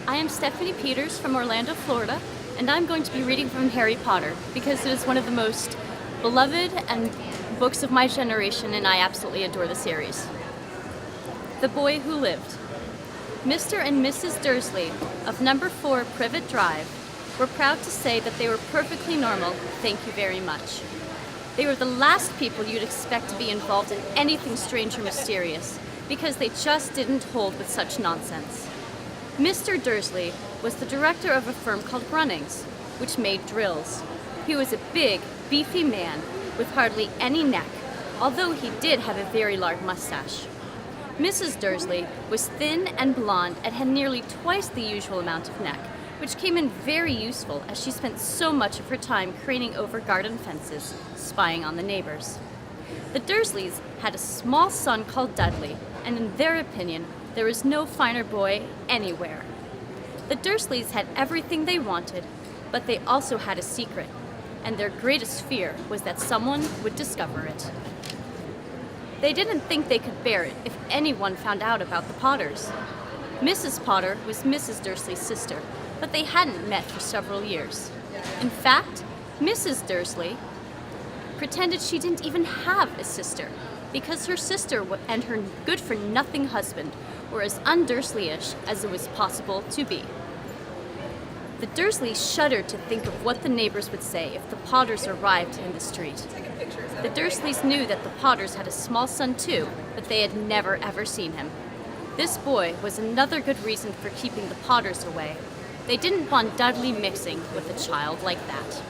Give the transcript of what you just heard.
I am Stephanie Peters from Orlando, Florida, and I'm going to be reading from Harry Potter because it is one of the most beloved and books of my generation, and I absolutely adore the series. The Boy Who Lived. Mr. and Mrs. Dursley of number 4 Privet Drive were proud to say that they were perfectly normal, thank you very much. They were the last people you'd expect to be involved in anything strange or mysterious, because they just didn't hold with such nonsense. Mr. Dursley was the director of a firm called Grunnings, which made drills. He was a big, beefy man with hardly any neck, although he did have a very large mustache. Mrs. Dursley was thin and blonde and had nearly twice the usual amount of neck, which came in very useful as she spent so much of her time craning over garden fences, spying on the neighbors. The Dursleys had a small son called Dudley, and in their opinion, there was no finer boy anywhere. The Dursleys had everything they wanted, but they also had a secret, and their greatest fear was that someone would discover it. They didn't think they could bear it if anyone found out about the Potters. Mrs. Potter was Mrs. Dursley's sister, but they hadn't met for several years. In fact, Mrs. Dursley pretended she didn't even have a sister, because her sister and her good-for-nothing husband were as un-Dursleyish as it was possible to be. The Dursleys shuddered to think of what the neighbors would say if the Potters arrived in the street. The Dursleys knew that the Potters had a small son too, but they had never ever seen him. This boy was another good reason for keeping the Potters away. They didn't want Dudley mixing with a child like that.